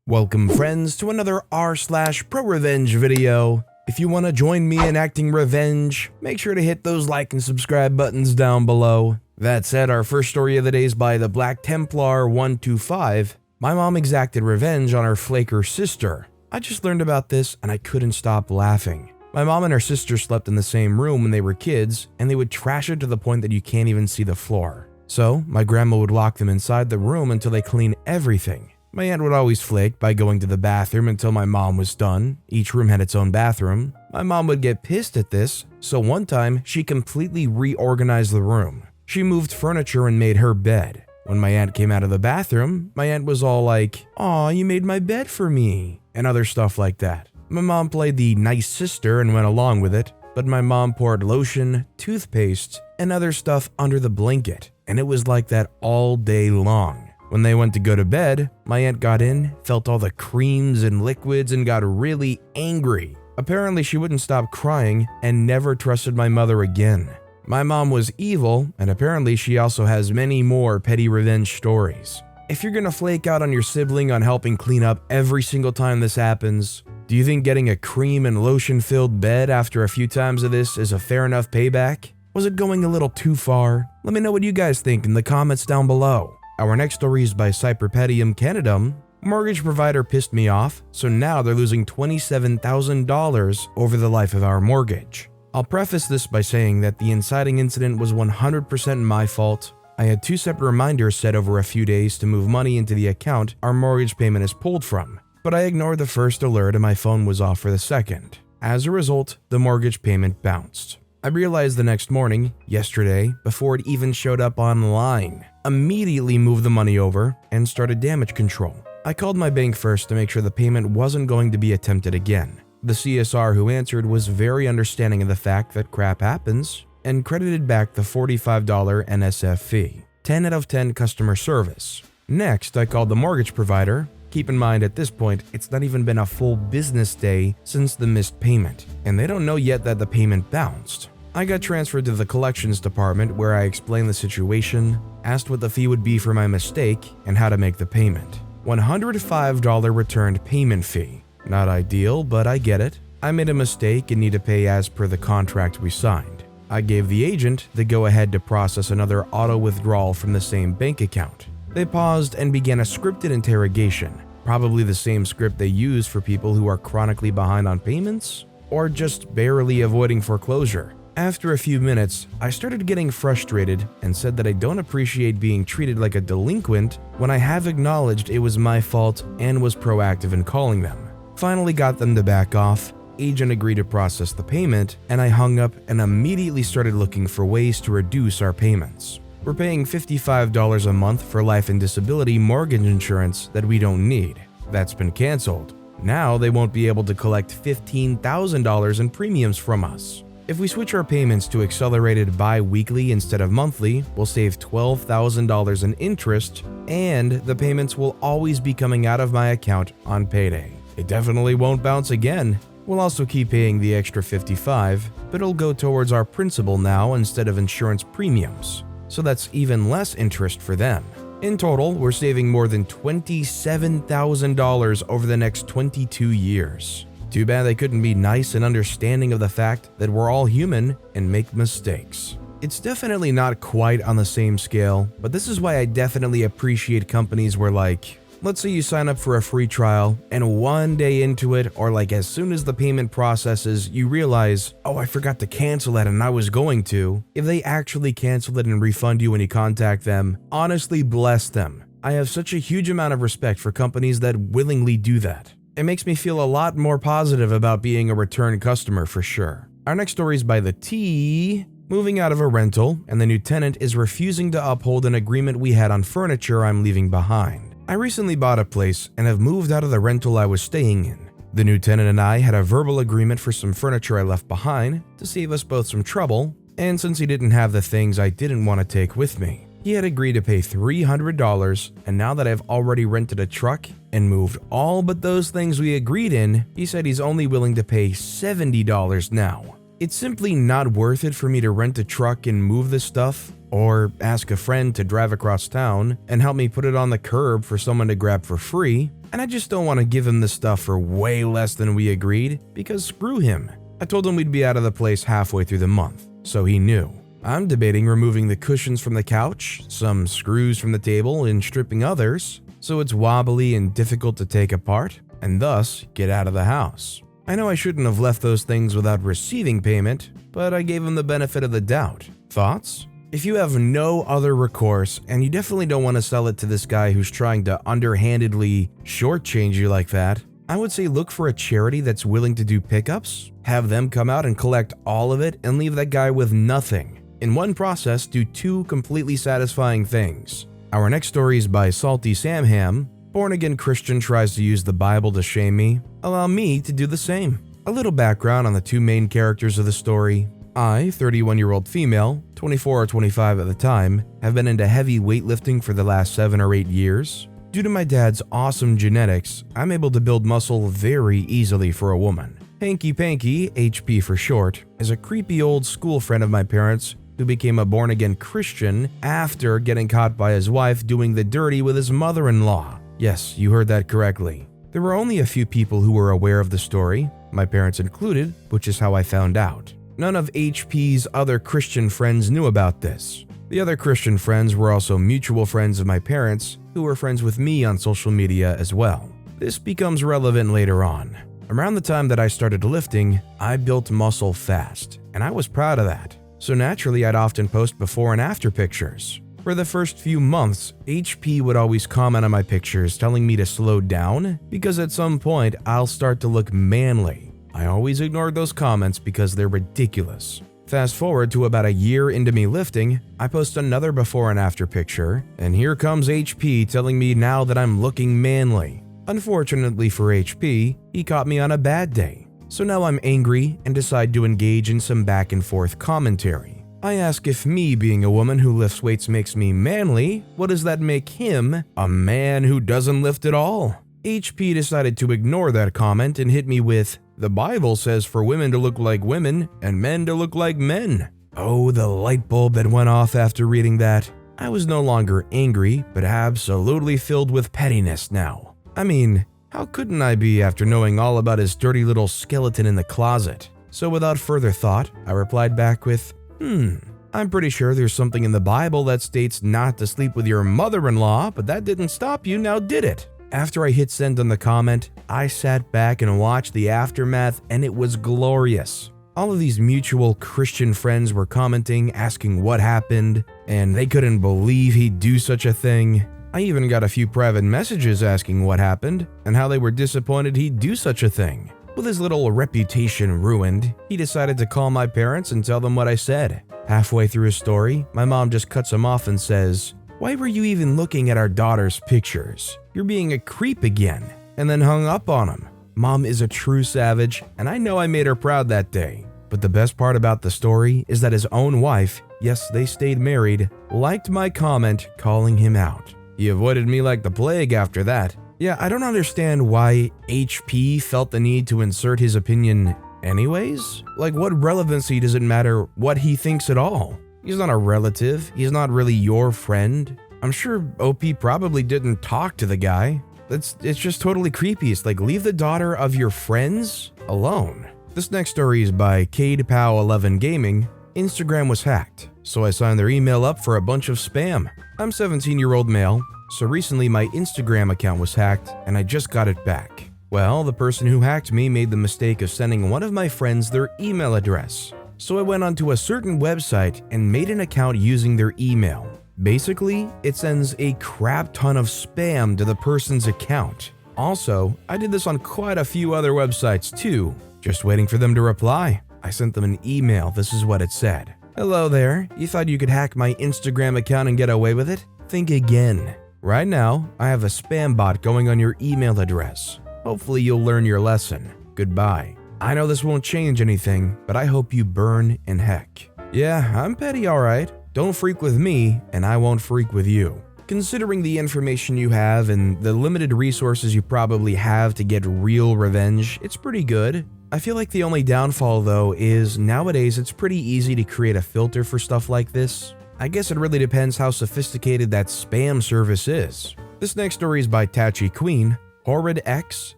Welcome friends to another r/ProRevenge video. If you want to join me in acting revenge, make sure to hit those like and subscribe buttons down below. That said, our first story of the day is by the Black Templar 125. My mom exacted revenge on her flaker sister. I just learned about this and I couldn't stop laughing. My mom and her sister slept in the same room when they were kids, and they would trash it to the point that you can't even see the floor. So, my grandma would lock them inside the room until they clean everything. My aunt would always flake by going to the bathroom until my mom was done. Each room had its own bathroom. My mom would get pissed at this, so one time she completely reorganized the room. She moved furniture and made her bed. When my aunt came out of the bathroom, my aunt was all like, "Aw, you made my bed for me," and other stuff like that. My mom played the nice sister and went along with it, but my mom poured lotion, toothpaste, and other stuff under the blanket, and it was like that all day long. When they went to go to bed, my aunt got in, felt all the creams and liquids, and got really angry. Apparently, she wouldn't stop crying and never trusted my mother again. My mom was evil, and apparently she also has many more petty revenge stories. If you're gonna flake out on your sibling on helping clean up every single time this happens, do you think getting a cream and lotion-filled bed after a few times of this is a fair enough payback? Was it going a little too far? Let me know what you guys think in the comments down below. Our next story is by Cyperpedium Canadum. Mortgage provider pissed me off, so now they're losing $27,000 over the life of our mortgage. I'll preface this by saying that the inciting incident was 100% my fault. I had two separate reminders set over a few days to move money into the account our mortgage payment is pulled from, but I ignored the first alert and my phone was off for the second. As a result, the mortgage payment bounced. I realized the next morning, yesterday, before it even showed up online. Immediately moved the money over and started damage control. I called my bank first to make sure the payment wasn't going to be attempted again. The CSR who answered was very understanding of the fact that crap happens and credited back the $45 NSF fee. 10 out of 10 customer service. Next, I called the mortgage provider. Keep in mind at this point, it's not even been a full business day since the missed payment, and they don't know yet that the payment bounced. I got transferred to the collections department where I explained the situation, asked what the fee would be for my mistake, and how to make the payment. $105 returned payment fee. Not ideal, but I get it. I made a mistake and need to pay as per the contract we signed. I gave the agent the go-ahead to process another auto withdrawal from the same bank account. They paused and began a scripted interrogation, probably the same script they use for people who are chronically behind on payments, or just barely avoiding foreclosure. After a few minutes, I started getting frustrated and said that I don't appreciate being treated like a delinquent when I have acknowledged it was my fault and was proactive in calling them. Finally got them to back off, agent agreed to process the payment, and I hung up and immediately started looking for ways to reduce our payments. We're paying $55 a month for life and disability mortgage insurance that we don't need. That's been canceled. Now they won't be able to collect $15,000 in premiums from us. If we switch our payments to accelerated bi-weekly instead of monthly, we'll save $12,000 in interest, and the payments will always be coming out of my account on payday. It definitely won't bounce again. We'll also keep paying the extra $55, but it'll go towards our principal now instead of insurance premiums, so that's even less interest for them. In total, we're saving more than $27,000 over the next 22 years. Too bad they couldn't be nice and understanding of the fact that we're all human and make mistakes. It's definitely not quite on the same scale, but this is why I definitely appreciate companies where, like, let's say you sign up for a free trial and one day into it, or like as soon as the payment processes, you realize, oh, I forgot to cancel that and I was going to. If they actually cancel it and refund you when you contact them, honestly bless them. I have such a huge amount of respect for companies that willingly do that. It makes me feel a lot more positive about being a return customer for sure. Our next story is by the T. Moving out of a rental, and the new tenant is refusing to uphold an agreement we had on furniture I'm leaving behind. I recently bought a place and have moved out of the rental I was staying in. The new tenant and I had a verbal agreement for some furniture I left behind to save us both some trouble, and since he didn't have the things I didn't want to take with me. He had agreed to pay $300, and now that I've already rented a truck and moved all but those things we agreed in, he said he's only willing to pay $70 now. It's simply not worth it for me to rent a truck and move this stuff, or ask a friend to drive across town and help me put it on the curb for someone to grab for free, and I just don't want to give him the stuff for way less than we agreed because screw him. I told him we'd be out of the place halfway through the month, so he knew. I'm debating removing the cushions from the couch, some screws from the table, and stripping others, so it's wobbly and difficult to take apart, and thus get out of the house. I know I shouldn't have left those things without receiving payment, but I gave him the benefit of the doubt. Thoughts? If you have no other recourse, and you definitely don't want to sell it to this guy who's trying to underhandedly shortchange you like that, I would say look for a charity that's willing to do pickups, have them come out and collect all of it, and leave that guy with nothing. In one process, do two completely satisfying things. Our next story is by Salty Samham. Born-again Christian tries to use the Bible to shame me. Allow me to do the same. A little background on the two main characters of the story. I, 31-year-old female, 24 or 25 at the time, have been into heavy weightlifting for the last 7 or 8 years. Due to my dad's awesome genetics, I'm able to build muscle very easily for a woman. Hanky Panky, HP for short, is a creepy old school friend of my parents who became a born-again Christian after getting caught by his wife doing the dirty with his mother-in-law. Yes, you heard that correctly. There were only a few people who were aware of the story, my parents included, which is how I found out. None of HP's other Christian friends knew about this. The other Christian friends were also mutual friends of my parents, who were friends with me on social media as well. This becomes relevant later on. Around the time that I started lifting, I built muscle fast, and I was proud of that. So naturally, I'd often post before and after pictures. For the first few months, HP would always comment on my pictures telling me to slow down because at some point I'll start to look manly. I always ignored those comments because they're ridiculous. Fast forward to about a year into me lifting, I post another before and after picture, and here comes HP telling me now that I'm looking manly. Unfortunately for HP, he caught me on a bad day. So now I'm angry and decide to engage in some back and forth commentary. I ask if me being a woman who lifts weights makes me manly, what does that make him, a man who doesn't lift at all? HP decided to ignore that comment and hit me with, "The Bible says for women to look like women and men to look like men." Oh, the light bulb that went off after reading that. I was no longer angry, but absolutely filled with pettiness now. I mean, how couldn't I be after knowing all about his dirty little skeleton in the closet? So without further thought, I replied back with, I'm pretty sure there's something in the Bible that states not to sleep with your mother-in-law, but that didn't stop you, now did it? After I hit send on the comment, I sat back and watched the aftermath, and it was glorious. All of these mutual Christian friends were commenting, asking what happened, and they couldn't believe he'd do such a thing. I even got a few private messages asking what happened, and how they were disappointed he'd do such a thing. With his little reputation ruined, he decided to call my parents and tell them what I said. Halfway through his story, my mom just cuts him off and says, "Why were you even looking at our daughter's pictures? You're being a creep again," and then hung up on him. Mom is a true savage, and I know I made her proud that day. But the best part about the story is that his own wife, yes, they stayed married, liked my comment calling him out. He avoided me like the plague after that. Yeah, I don't understand why HP felt the need to insert his opinion anyways. Like, what relevancy does it matter what he thinks at all? He's not a relative. He's not really your friend. I'm sure OP probably didn't talk to the guy. It's just totally creepy. It's like, leave the daughter of your friends alone. This next story is by CadePow11 Gaming. Instagram was hacked, so I signed their email up for a bunch of spam. I'm 17-year-old male, so recently my Instagram account was hacked and I just got it back. Well, the person who hacked me made the mistake of sending one of my friends their email address. So I went onto a certain website and made an account using their email. Basically, it sends a crap ton of spam to the person's account. Also, I did this on quite a few other websites too, just waiting for them to reply. I sent them an email. This is what it said. "Hello there. You thought you could hack my Instagram account and get away with it? Think again. Right now, I have a spam bot going on your email address. Hopefully you'll learn your lesson. Goodbye. I know this won't change anything, but I hope you burn in heck." Yeah, I'm petty alright. Don't freak with me, and I won't freak with you. Considering the information you have and the limited resources you probably have to get real revenge, it's pretty good. I feel like the only downfall though is nowadays it's pretty easy to create a filter for stuff like this. I guess it really depends how sophisticated that spam service is. This next story is by Tachi Queen, Horrid X,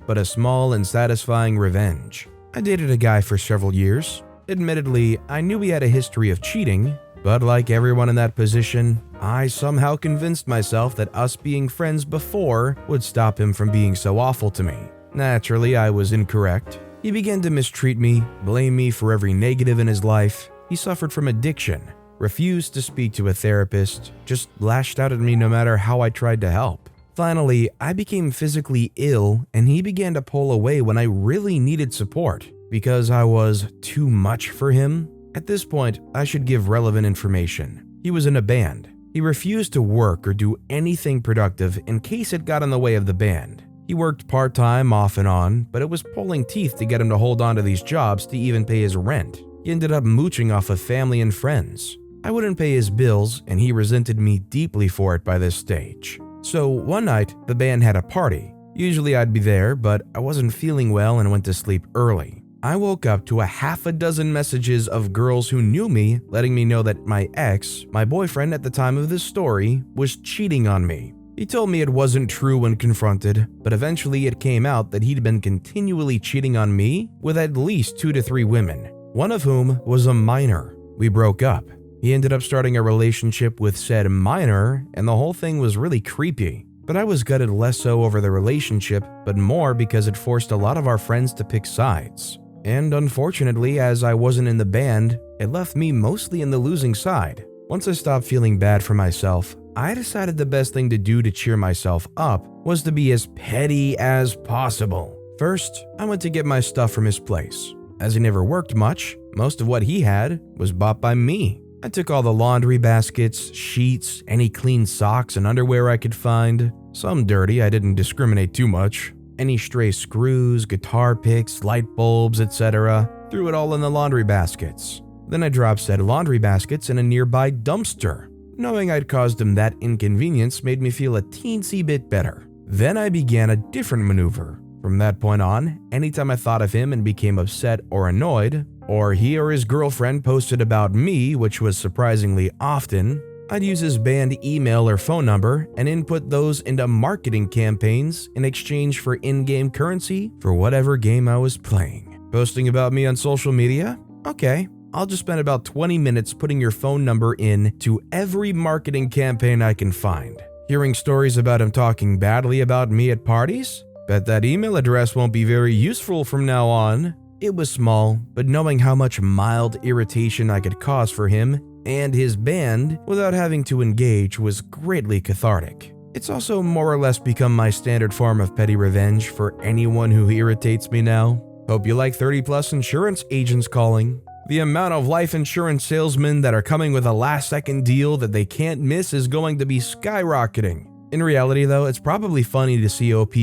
but a small and satisfying revenge. I dated a guy for several years. Admittedly, I knew he had a history of cheating, but like everyone in that position, I somehow convinced myself that us being friends before would stop him from being so awful to me. Naturally, I was incorrect. He began to mistreat me, blame me for every negative in his life. He suffered from addiction, refused to speak to a therapist, just lashed out at me no matter how I tried to help. Finally, I became physically ill and he began to pull away when I really needed support because I was too much for him. At this point, I should give relevant information. He was in a band. He refused to work or do anything productive in case it got in the way of the band. He worked part-time off and on, but it was pulling teeth to get him to hold on to these jobs to even pay his rent. He ended up mooching off of family and friends. I wouldn't pay his bills, and he resented me deeply for it by this stage. So one night, the band had a party. Usually I'd be there, but I wasn't feeling well and went to sleep early. I woke up to a half a dozen messages of girls who knew me letting me know that my ex, my boyfriend at the time of this story, was cheating on me. He told me it wasn't true when confronted, but eventually it came out that he'd been continually cheating on me with at least 2 to 3 women, one of whom was a minor. We broke up. He ended up starting a relationship with said minor, and the whole thing was really creepy. But I was gutted less so over the relationship, but more because it forced a lot of our friends to pick sides. And unfortunately, as I wasn't in the band, it left me mostly in the losing side. Once I stopped feeling bad for myself, I decided the best thing to do to cheer myself up was to be as petty as possible. First, I went to get my stuff from his place. As he never worked much, most of what he had was bought by me. I took all the laundry baskets, sheets, any clean socks and underwear I could find. Some dirty, I didn't discriminate too much. Any stray screws, guitar picks, light bulbs, etc. Threw it all in the laundry baskets. Then I dropped said laundry baskets in a nearby dumpster. Knowing I'd caused him that inconvenience made me feel a teensy bit better. Then I began a different maneuver. From that point on, anytime I thought of him and became upset or annoyed, or he or his girlfriend posted about me, which was surprisingly often, I'd use his band email or phone number and input those into marketing campaigns in exchange for in-game currency for whatever game I was playing. Posting about me on social media? Okay, I'll just spend about 20 minutes putting your phone number in to every marketing campaign I can find. Hearing stories about him talking badly about me at parties? Bet that email address won't be very useful from now on. It was small, but knowing how much mild irritation I could cause for him and his band without having to engage was greatly cathartic. It's also more or less become my standard form of petty revenge for anyone who irritates me now. Hope you like 30+ insurance agents calling. The amount of life insurance salesmen that are coming with a last-second deal that they can't miss is going to be skyrocketing. In reality though, it's probably funny to see OP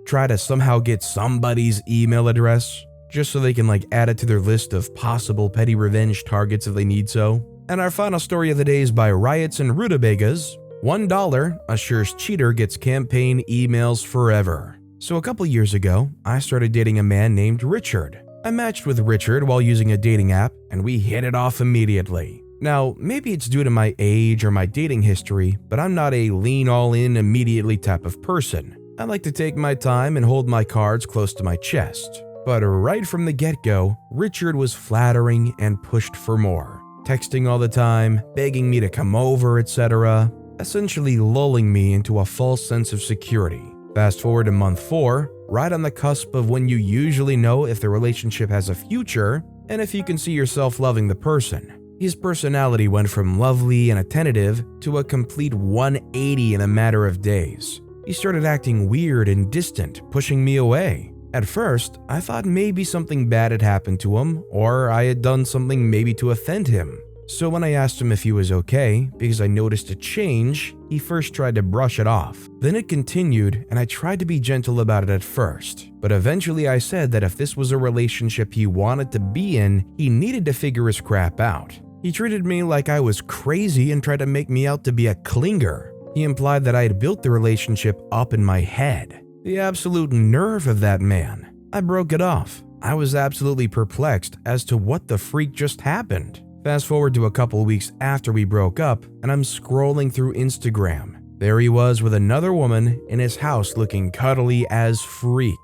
try to somehow get somebody's email address just so they can add it to their list of possible petty revenge targets if they need so. And our final story of the day is by Riots and Rutabagas. $1 assures cheater gets campaign emails forever. So a couple years ago, I started dating a man named Richard. I matched with Richard while using a dating app, and we hit it off immediately. Now, maybe it's due to my age or my dating history, but I'm not a lean all in immediately type of person. I like to take my time and hold my cards close to my chest. But right from the get-go, Richard was flattering and pushed for more. Texting all the time, begging me to come over, etc., essentially lulling me into a false sense of security. Fast forward to month 4, right on the cusp of when you usually know if the relationship has a future and if you can see yourself loving the person. His personality went from lovely and attentive to a complete 180 in a matter of days. He started acting weird and distant, pushing me away. At first, I thought maybe something bad had happened to him, or I had done something maybe to offend him. So when I asked him if he was okay, because I noticed a change, he first tried to brush it off. Then it continued, and I tried to be gentle about it at first. But eventually I said that if this was a relationship he wanted to be in, he needed to figure his crap out. He treated me like I was crazy and tried to make me out to be a clinger. He implied that I had built the relationship up in my head. The absolute nerve of that man. I broke it off. I was absolutely perplexed as to what the freak just happened. Fast forward to a couple weeks after we broke up, and I'm scrolling through Instagram. There he was with another woman in his house looking cuddly as freak.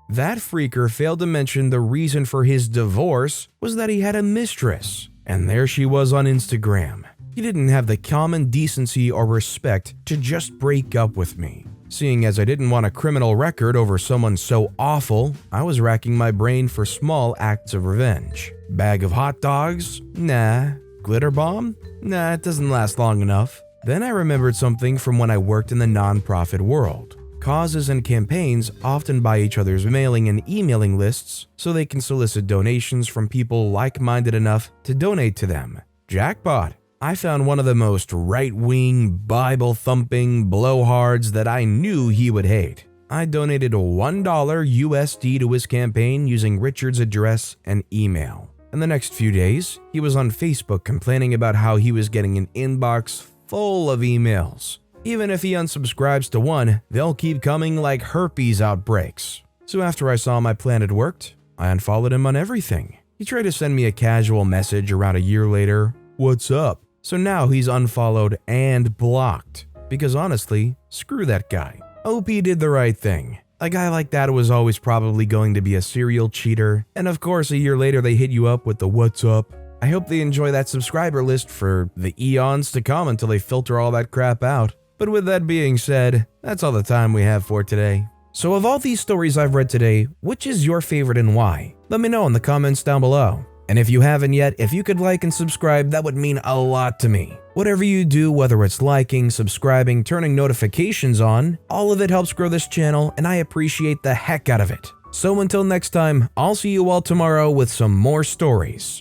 That freaker failed to mention the reason for his divorce was that he had a mistress. And there she was on Instagram. He didn't have the common decency or respect to just break up with me. Seeing as I didn't want a criminal record over someone so awful, I was racking my brain for small acts of revenge. Bag of hot dogs? Nah. Glitter bomb? Nah, it doesn't last long enough. Then I remembered something from when I worked in the nonprofit world. Causes and campaigns often buy each other's mailing and emailing lists so they can solicit donations from people like-minded enough to donate to them. Jackpot! I found one of the most right-wing, Bible-thumping blowhards that I knew he would hate. I donated $1 USD to his campaign using Richard's address and email. In the next few days, he was on Facebook complaining about how he was getting an inbox full of emails. Even if he unsubscribes to one, they'll keep coming like herpes outbreaks. So after I saw my plan had worked, I unfollowed him on everything. He tried to send me a casual message around a year later, "What's up?" So now he's unfollowed and blocked. Because honestly, screw that guy. OP did the right thing. A guy like that was always probably going to be a serial cheater. And of course, a year later they hit you up with the "what's up?" I hope they enjoy that subscriber list for the eons to come until they filter all that crap out. But with that being said, that's all the time we have for today. So of all these stories I've read today, which is your favorite and why? Let me know in the comments down below. And if you haven't yet, if you could like and subscribe, that would mean a lot to me. Whatever you do, whether it's liking, subscribing, turning notifications on, all of it helps grow this channel and I appreciate the heck out of it. So until next time, I'll see you all tomorrow with some more stories.